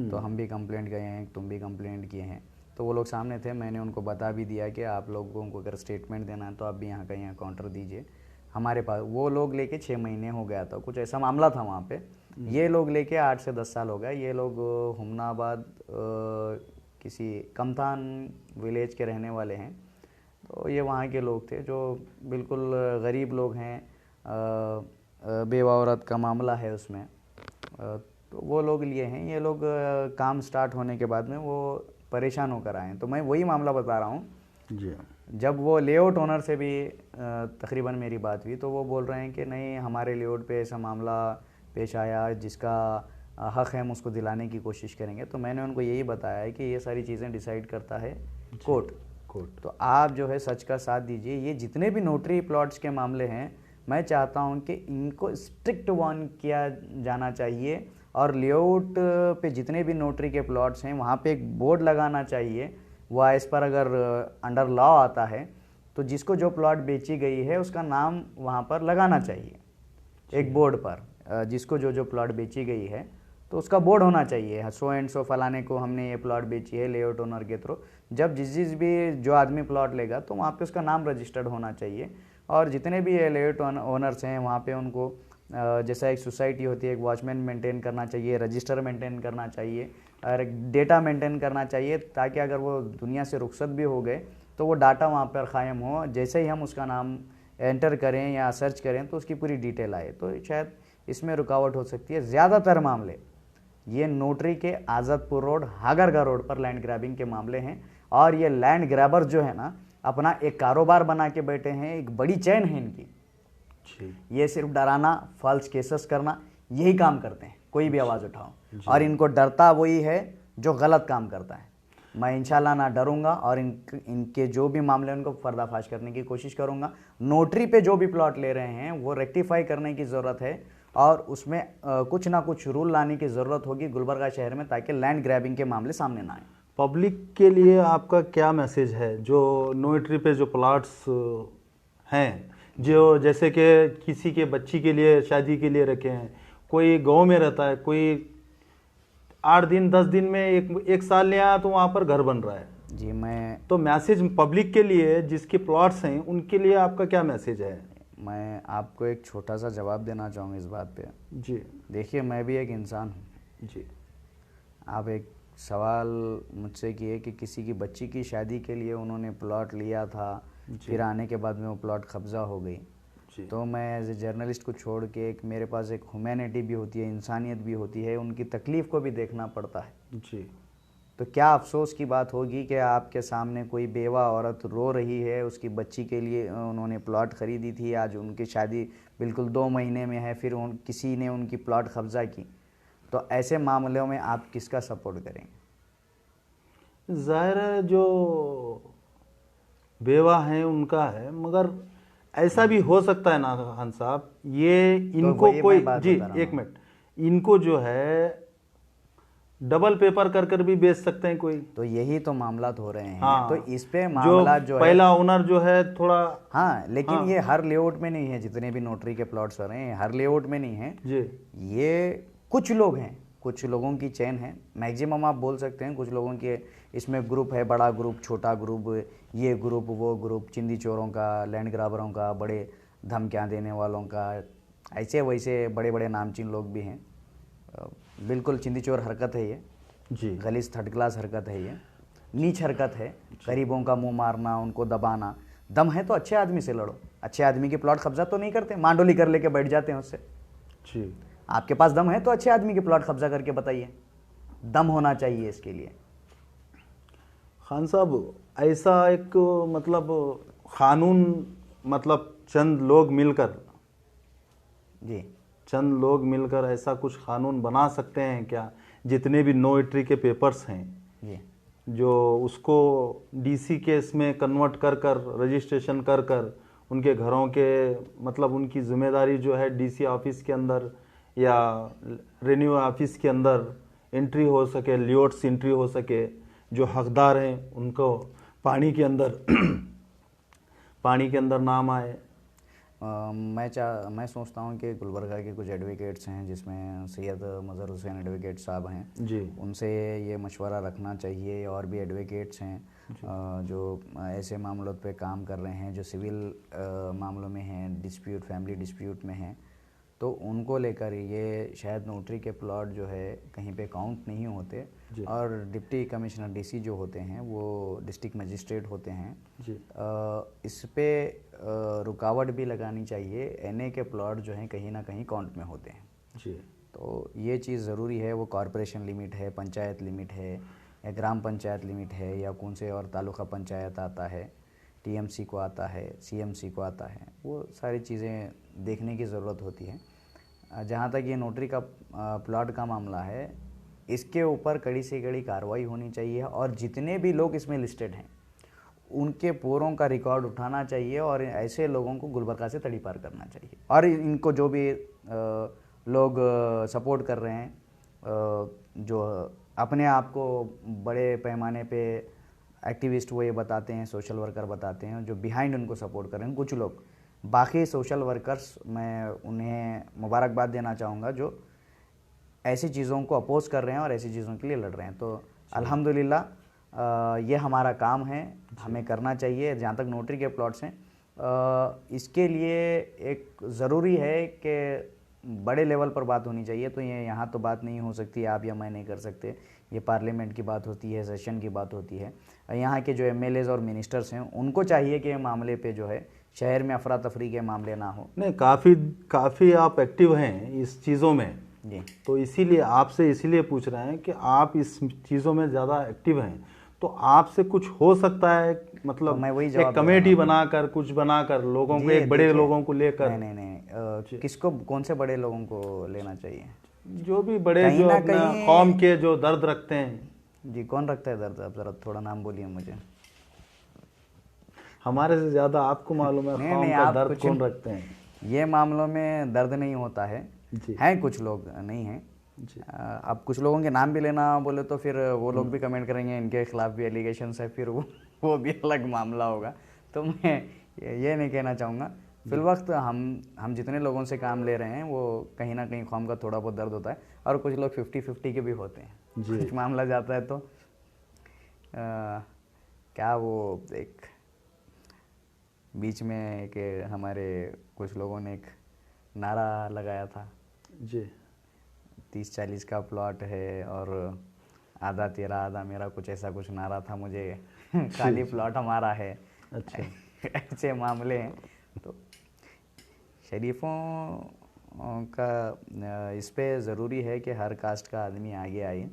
तो हम भी कंप्लेंट गए हैं, तुम भी कंप्लेंट किए हैं, तो वो लोग सामने थे। मैंने उनको बता भी दिया कि आप लोगों को अगर स्टेटमेंट देना है तो आप भी यहाँ का यहाँ काउंटर दीजिए हमारे पास। वो लोग लेके 6 महीने हो गया था, कुछ ऐसा मामला था वहाँ पे। ये लोग लेके 8 से 10 साल हो गए। ये लोग हुमनाबाद किसी कमतान विलेज के रहने वाले हैं, तो ये वहाँ के लोग थे जो बिल्कुल गरीब लोग हैं, बेवा औरत का मामला है उसमें, तो वो लोग लिए हैं। ये लोग काम स्टार्ट होने के बाद में वो परेशान होकर आए हैं। तो मैं वही मामला बता रहा हूँ जी। जब वो लेआउट ओनर से भी तकरीबन मेरी बात हुई, तो वो बोल रहे हैं कि नहीं, हमारे लेआउट पे ऐसा मामला पेश आया जिसका हक़ है, हम उसको दिलाने की कोशिश करेंगे। तो मैंने उनको यही बताया है कि ये सारी चीज़ें डिसाइड करता है कोर्ट। तो आप जो है सच का साथ दीजिए। ये जितने भी नोटरी प्लॉट्स के मामले हैं, मैं चाहता हूं कि इनको स्ट्रिक्ट वार्न किया जाना चाहिए और लेआउट पे जितने भी नोटरी के प्लॉट्स हैं वहाँ पे एक बोर्ड लगाना चाहिए। वह इस पर अगर अंडर लॉ आता है तो जिसको जो प्लॉट बेची गई है उसका नाम वहाँ पर लगाना चाहिए एक बोर्ड पर। जिसको जो प्लॉट बेची गई है तो उसका बोर्ड होना चाहिए, सो एंड सो फलाने को हमने ये प्लॉट बेची है लेआउट ओनर के थ्रू। जब जिस भी जो आदमी प्लॉट लेगा तो वहाँ पे उसका नाम रजिस्टर्ड होना चाहिए। और जितने भी लेआउट ओनर्स हैं वहाँ पे उनको जैसा एक सोसाइटी होती है, एक वॉचमैन मेंटेन करना चाहिए, रजिस्टर मेंटेन करना चाहिए और एक डेटा मेंटेन करना चाहिए, ताकि अगर वो दुनिया से रुखसत भी हो गए तो वो डाटा वहाँ पर क़ायम हो। जैसे ही हम उसका नाम एंटर करें या सर्च करें तो उसकी पूरी डिटेल आए, तो शायद इसमें रुकावट हो सकती है। ज़्यादातर मामले ये नोटरी के आज़ादपुर रोड, हागरगा रोड पर लैंड ग्रैबिंग के मामले हैं। और ये लैंड ग्रैबर जो है ना, अपना एक कारोबार बना के बैठे हैं, एक बड़ी चैन है इनकी। ये सिर्फ डराना, फॉल्स केसेस करना, यही काम करते हैं, कोई भी आवाज़ उठाओ, और इनको डरता वही है जो गलत काम करता है। मैं इंशाल्लाह ना डरूंगा और इनके जो भी मामले उनको पर्दाफाश करने की कोशिश करूंगा। नोटरी पे जो भी प्लॉट ले रहे हैं वो रेक्टिफाई करने की ज़रूरत है और उसमें कुछ ना कुछ रूल लाने की ज़रूरत होगी गुलबर्गा शहर में, ताकि लैंड ग्रैबिंग के मामले सामने ना आए। पब्लिक के लिए आपका क्या मैसेज है जो नोटरी पे जो प्लॉट्स हैं, जो जैसे कि किसी के बच्ची के लिए शादी के लिए रखे हैं, कोई गांव में रहता है, कोई 8 दिन 10 दिन में एक साल ले आया तो वहाँ पर घर बन रहा है जी, मैं तो मैसेज पब्लिक के लिए जिसके प्लॉट्स हैं उनके लिए आपका क्या मैसेज है? मैं आपको एक छोटा सा जवाब देना चाहूँगा इस बात पे। जी देखिए, मैं भी एक इंसान हूँ। जी। आप एक सवाल मुझसे किए कि किसी की बच्ची की शादी के लिए उन्होंने प्लॉट लिया था, फिर आने के बाद में वो प्लॉट कब्ज़ा हो गई। तो मैं एज ए जर्नलिस्ट को छोड़ के एक मेरे पास एक ह्यूमैनिटी भी होती है, इंसानियत भी होती है, उनकी तकलीफ़ को भी देखना पड़ता है। जी। तो क्या अफसोस की बात होगी कि आपके सामने कोई बेवा औरत रो रही है, उसकी बच्ची के लिए उन्होंने प्लॉट ख़रीदी थी, आज उनकी शादी बिल्कुल 2 महीने में है, फिर किसी ने उनकी प्लॉट कब्ज़ा की। तो ऐसे मामलों में आप किसका सपोर्ट करेंगे? जाहिर है जो बेवा हैं उनका है, मगर ऐसा भी हो सकता है ना खान साहब, ये इनको तो कोई जी एक मिनट, इनको जो है डबल पेपर कर कर भी बेच सकते हैं कोई। तो यही तो मामला हो रहे हैं। हाँ, तो इस पे मामला जो पहला ओनर जो है थोड़ा, हाँ, लेकिन ये हर लेआउट में नहीं है। जितने भी नोटरी के प्लॉट्स हो रहे हैं हर लेआउट में नहीं है जी। ये कुछ लोग हैं, कुछ लोगों की चेन है, मैक्सिमम आप बोल सकते हैं। कुछ लोगों के इसमें ग्रुप है, बड़ा ग्रुप, छोटा ग्रुप, ये ग्रुप, वो ग्रुप, चिंदी चोरों का, लैंड ग्राबरों का, बड़े धमकियाँ देने वालों का, ऐसे वैसे बड़े बड़े नामचीन लोग भी हैं। बिल्कुल चिंदी चोर हरकत है ये जी, गलीज थर्ड क्लास हरकत है, ये नीच हरकत है। गरीबों का मुंह मारना, उनको दबाना। दम है तो अच्छे आदमी से लड़ो। अच्छे आदमी की प्लॉट कब्जा तो नहीं करते, मांडोली कर लेके बैठ जाते हैं उससे। जी। आपके पास दम है तो अच्छे आदमी की प्लॉट कब्जा करके बताइए। दम होना चाहिए इसके लिए। खान साहब, ऐसा एक मतलब कानून, मतलब चंद लोग मिलकर ऐसा कुछ कानून बना सकते हैं क्या? जितने भी नोटरी के पेपर्स हैं जी, जो उसको डीसी केस में कन्वर्ट कर कर, रजिस्ट्रेशन कर कर, उनके घरों के मतलब उनकी जिम्मेदारी जो है डीसी ऑफिस के अंदर या रेन्यू ऑफिस के अंदर एंट्री हो सके, लियोट्स एंट्री हो सके, जो हकदार हैं उनको पानी के अंदर नाम आए। मैं सोचता हूँ कि गुलबर्गा के कुछ एडवोकेट्स हैं, जिसमें सैयद मज़हर हुसैन एडवोकेट साहब हैं जी, उनसे ये मशवरा रखना चाहिए। और भी एडवोकेट्स हैं जो ऐसे मामलों पे काम कर रहे हैं, जो सिविल मामलों में हैं, डिस्प्यूट, फैमिली डिस्प्यूट में हैं, तो उनको लेकर ये शायद नोटरी के प्लॉट जो है कहीं पे काउंट नहीं होते। और डिप्टी कमिश्नर डीसी जो होते हैं वो डिस्ट्रिक्ट मजिस्ट्रेट होते हैं जी। इस पे रुकावट भी लगानी चाहिए। एनए के प्लॉट जो हैं कहीं ना कहीं काउंट में होते हैं जी। तो ये चीज़ ज़रूरी है। वो कॉरपोरेशन लिमिट है, पंचायत लिमिट है, या ग्राम पंचायत लिमिट है, या कौन से और तालुका पंचायत आता है, टीएमसी को आता है, सीएमसी को आता है, वो सारी चीज़ें देखने की ज़रूरत होती है। जहाँ तक ये नोटरी का प्लॉट का मामला है, इसके ऊपर कड़ी से कड़ी कार्रवाई होनी चाहिए और जितने भी लोग इसमें लिस्टेड हैं उनके पूरों का रिकॉर्ड उठाना चाहिए और ऐसे लोगों को गुलबर्गा से तड़ी पार करना चाहिए। और इनको जो भी लोग सपोर्ट कर रहे हैं, जो अपने आप को बड़े पैमाने पे एक्टिविस्ट वो ये बताते हैं, सोशल वर्कर बताते हैं, जो बिहाइंड उनको सपोर्ट कर रहे हैं कुछ लोग, बाकी सोशल वर्कर्स, मैं उन्हें मुबारकबाद देना चाहूँगा जो ऐसी चीज़ों को अपोज कर रहे हैं और ऐसी चीज़ों के लिए लड़ रहे हैं। तो अल्हम्दुलिल्लाह ये हमारा काम है, हमें करना चाहिए। जहाँ तक नोटरी के प्लॉट्स हैं, इसके लिए एक ज़रूरी है कि बड़े लेवल पर बात होनी चाहिए। तो ये यहाँ तो बात नहीं हो सकती, आप या मैं नहीं कर सकते, ये पार्लियामेंट की बात होती है, सेशन की बात होती है। यहाँ के जो एमएलएज और मिनिस्टर्स हैं उनको चाहिए कि मामले पे जो है शहर में अफरा तफरी के मामले ना हो। नहीं, काफ़ी आप एक्टिव हैं इस चीज़ों में जी, तो इसीलिए आपसे इसीलिए पूछ रहे हैं कि आप इस चीज़ों में ज़्यादा एक्टिव हैं तो आपसे कुछ हो सकता है, मतलब तो मैं वही एक कमेटी बनाकर कुछ बनाकर लोगों को, एक बड़े लोगों को लेकर। नहीं, किसको, कौन से बड़े लोगों को लेना चाहिए? जो भी बड़े, कहीं जो ना अपना कहीं- कौम के जो दर्द रखते हैं। जी, कौन रखता है दर्द? आप ज़रा थोड़ा नाम बोलिए मुझे। हमारे से ज़्यादा आपको मालूम है नहीं कौम नहीं, का आप दर्द कुछ कौन रखते हैं। ये मामलों में दर्द नहीं होता है। जी हैं कुछ लोग, नहीं हैं। जी अब कुछ लोगों के नाम भी लेना बोले तो फिर वो लोग भी कमेंट करेंगे इनके खिलाफ भी एलिगेशंस है, फिर वो भी अलग मामला होगा। तो मैं ये नहीं कहना चाहूँगा। फिल वक्त हम जितने लोगों से काम ले रहे हैं वो कहीं ना कहीं कौम का थोड़ा बहुत दर्द होता है, और कुछ लोग 50-50 के भी होते हैं। जी। कुछ मामला जाता है तो क्या वो एक बीच में कि हमारे कुछ लोगों ने एक नारा लगाया था, जी 30-40 का प्लॉट है और आधा तेरा आधा मेरा, कुछ ऐसा कुछ नारा था मुझे। खाली प्लॉट हमारा है। अच्छा। ऐसे मामले हैं। तो शरीफों का इस पे ज़रूरी है कि हर कास्ट का आदमी आगे आए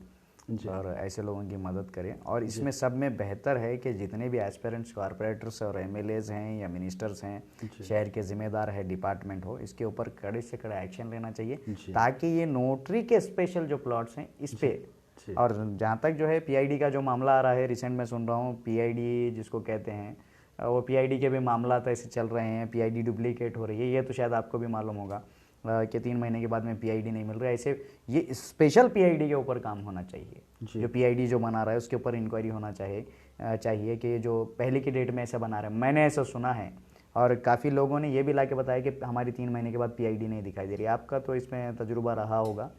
और ऐसे लोगों की मदद करें। और इसमें सब में बेहतर है कि जितने भी एस्पिरेंट्स, कॉरपोरेटर्स और एमएलएज हैं या मिनिस्टर्स हैं, शहर के ज़िम्मेदार है, डिपार्टमेंट हो, इसके ऊपर कड़े से कड़ा एक्शन लेना चाहिए, ताकि ये नोटरी के स्पेशल जो प्लॉट्स हैं इस पे। और जहाँ तक जो है पीआईडी का जो मामला आ रहा है, रिसेंट में सुन रहा हूँ पीआईडी जिसको कहते हैं, वो पीआईडी के भी मामला तो ऐसे चल रहे हैं, पीआईडी डुप्लीकेट हो रही है। ये तो शायद आपको भी मालूम होगा कि 3 महीने के बाद में पीआईडी नहीं मिल रहा है। ऐसे ये स्पेशल पीआईडी के ऊपर काम होना चाहिए। जो पीआईडी जो बना रहा है उसके ऊपर इंक्वायरी होना चाहिए कि जो पहले की डेट में ऐसा बना रहा है। मैंने ऐसा सुना है और काफ़ी लोगों ने ये भी ला के बताया कि हमारी 3 महीने के बाद पीआईडी नहीं दिखाई दे रही। आपका तो इसमें तजुर्बा रहा होगा,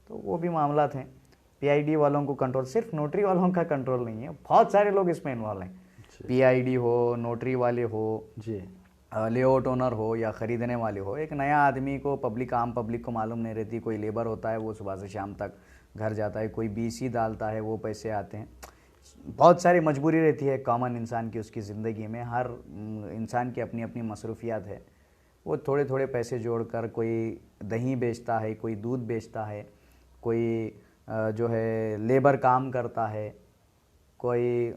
तो वो भी मामला थे। पीआईडी वालों को कंट्रोल, सिर्फ नोटरी वालों का कंट्रोल नहीं है, बहुत सारे लोग इसमें इन्वॉल्व हैं। पीआईडी हो, नोटरी वाले हो जी, लेआउट ओनर हो या ख़रीदने वाले हो। एक नया आदमी को, आम पब्लिक को मालूम नहीं रहती। कोई लेबर होता है वो सुबह से शाम तक घर जाता है, कोई बीसी डालता है, वो पैसे आते हैं। बहुत सारी मजबूरी रहती है कॉमन इंसान की, उसकी ज़िंदगी में। हर इंसान की अपनी अपनी मसरूफियात है। वो थोड़े थोड़े पैसे जोड़कर कोई दही बेचता है, कोई दूध बेचता है, कोई जो है लेबर काम करता है, कोई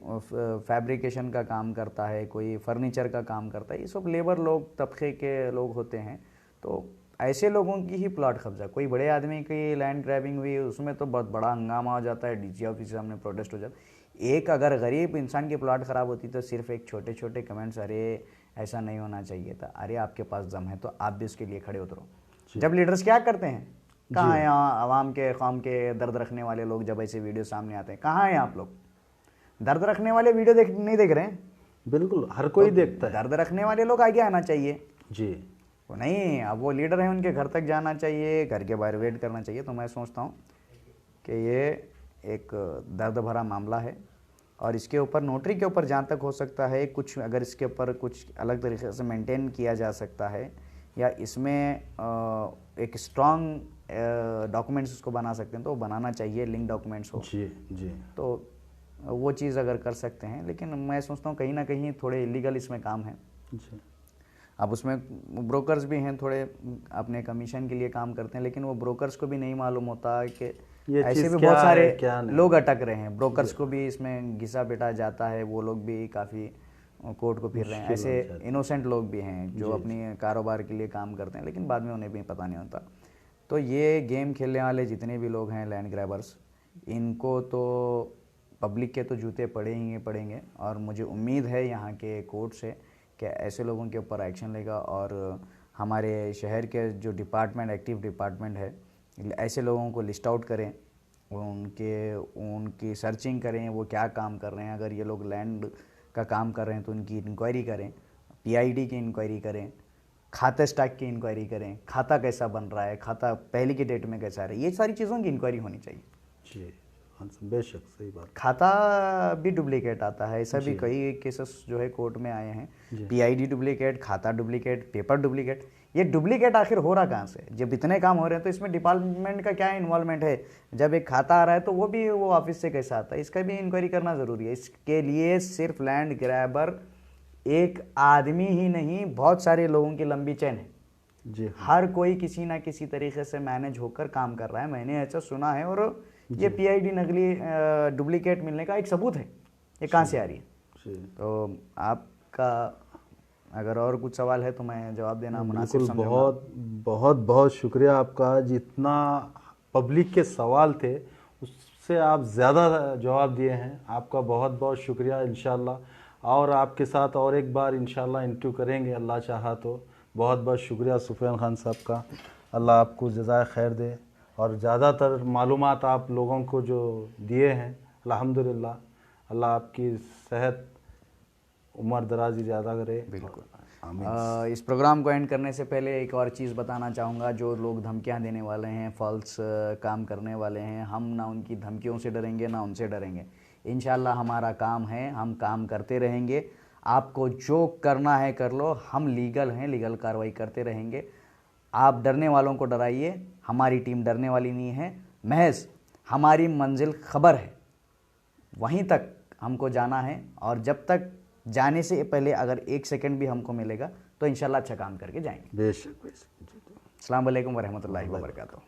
फैब्रिकेशन का काम करता है, कोई फर्नीचर का काम करता है। ये सब लेबर लोग, तबके के लोग होते हैं। तो ऐसे लोगों की ही प्लॉट कब्जा। कोई बड़े आदमी की लैंड ग्रैबिंग हुई, उसमें तो बहुत बड़ा हंगामा हो जाता है, डीसी ऑफिस के सामने प्रोटेस्ट हो जाता है। एक अगर गरीब इंसान की प्लॉट ख़राब होती तो सिर्फ एक छोटे छोटे कमेंट्स, अरे ऐसा नहीं होना चाहिए था, अरे आपके पास दम है तो आप भी उसके लिए खड़े उतरो। जब लीडर्स क्या करते हैं, कहाँ हैं आवाम के, कौम के दर्द रखने वाले लोग? जब ऐसे वीडियो सामने आते हैं, कहाँ हैं आप लोग? दर्द रखने वाले वीडियो नहीं देख रहे हैं? बिल्कुल, हर कोई तो देखता है। दर्द रखने वाले लोग आगे आना चाहिए जी। वो नहीं, अब वो लीडर हैं, उनके घर तक जाना चाहिए, घर के बाहर वेट करना चाहिए। तो मैं सोचता हूँ कि ये एक दर्द भरा मामला है और इसके ऊपर, नोटरी के ऊपर जहाँ तक हो सकता है कुछ, अगर इसके ऊपर कुछ अलग तरीके से मेंटेन किया जा सकता है या इसमें एक स्ट्रॉन्ग डॉक्यूमेंट्स उसको बना सकते हैं तो वो बनाना चाहिए, लिंक डॉक्यूमेंट्स हो। जी जी। तो वो चीज़ अगर कर सकते हैं, लेकिन मैं सोचता हूँ कहीं ना कहीं थोड़े इलीगल इसमें काम है जी। अब उसमें ब्रोकर्स भी हैं, थोड़े अपने कमीशन के लिए काम करते हैं, लेकिन वो ब्रोकर्स को भी नहीं मालूम होता कि ऐसे भी बहुत सारे लोग अटक रहे हैं। ब्रोकर्स को भी इसमें घिसा पिटा जाता है, वो लोग भी काफ़ी कोर्ट को फिर रहे हैं। ऐसे इनोसेंट लोग भी हैं जो अपनी कारोबार के लिए काम करते हैं, लेकिन बाद में उन्हें भी पता नहीं होता। तो ये गेम खेलने वाले जितने भी लोग हैं, लैंड ग्रैबर्स, इनको तो पब्लिक के तो जूते पड़ेंगे। और मुझे उम्मीद है यहाँ के कोर्ट से कि ऐसे लोगों के ऊपर एक्शन लेगा और हमारे शहर के जो डिपार्टमेंट, एक्टिव डिपार्टमेंट है, ऐसे लोगों को लिस्ट आउट करें, उनकी सर्चिंग करें, वो क्या काम कर रहे हैं। अगर ये लोग लैंड का काम कर रहे हैं तो उनकी इंक्वायरी करें, पीआईडी की इंक्वायरी करें, खाता स्टॉक की इंक्वायरी करें, खाता कैसा बन रहा है, खाता पहले की डेट में कैसा है, ये सारी चीज़ों की इंक्वायरी होनी चाहिए जी। बेशक, सही बात। खाता भी डुप्लीकेट आता है, ऐसा भी कई केसेस जो है कोर्ट में आए हैं। पीआईडी डुप्लीकेट, खाता डुप्लीकेट, पेपर डुप्लीकेट। ये डुप्लीकेट आखिर हो रहा कहाँ से? जब इतने काम हो रहे हैं तो इसमें डिपार्टमेंट का क्या इन्वॉल्वमेंट है? जब एक खाता आ रहा है तो वो भी वो ऑफिस से कैसा आता है, इसका भी इंक्वायरी करना ज़रूरी है। इसके लिए सिर्फ लैंड ग्रैबर एक आदमी ही नहीं, बहुत सारे लोगों की लंबी चेन है जी। हर कोई किसी ना किसी तरीके से मैनेज होकर काम कर रहा है, मैंने ऐसा सुना है। और ये पीआईडी नकली डुप्लीकेट मिलने का एक सबूत है। ये कहाँ से आ रही है? तो आपका अगर और कुछ सवाल है तो मैं जवाब देना मुनासिब बिल्कुल, समझूंगा। बहुत बहुत बहुत शुक्रिया आपका। जितना पब्लिक के सवाल थे उससे आप ज़्यादा जवाब दिए हैं, आपका बहुत बहुत शुक्रिया। इंशाल्लाह और आपके साथ और एक बार इंशाल्लाह इंटरव्यू करेंगे अल्लाह चाहा तो। बहुत बहुत शुक्रिया सुफियान खान साहब का, अल्लाह आपको जज़ाए खैर दे। और ज़्यादातर मालूमात आप लोगों को जो दिए हैं अल्हम्दुलिल्लाह, अल्लाह आपकी सेहत उम्र दराजी ज़्यादा करे। बिल्कुल। आमीन। इस प्रोग्राम को एंड करने से पहले एक और चीज़ बताना चाहूँगा। जो लोग धमकियाँ देने वाले हैं, फॉल्स काम करने वाले हैं, हम ना उनकी धमकियों से डरेंगे ना उनसे डरेंगे। इंशाल्लाह हमारा काम है, हम काम करते रहेंगे। आपको जो करना है कर लो, हम लीगल हैं, लीगल कार्रवाई करते रहेंगे। आप डरने वालों को डराइए, हमारी टीम डरने वाली नहीं है। महज हमारी मंजिल खबर है, वहीं तक हमको जाना है। और जब तक जाने से पहले अगर 1 सेकंड भी हमको मिलेगा तो इंशाल्लाह अच्छा काम करके जाएंगे। बेशक बेशक। अस्सलाम वालेकुम वरहमतुल्लाहि वबरकातुहू।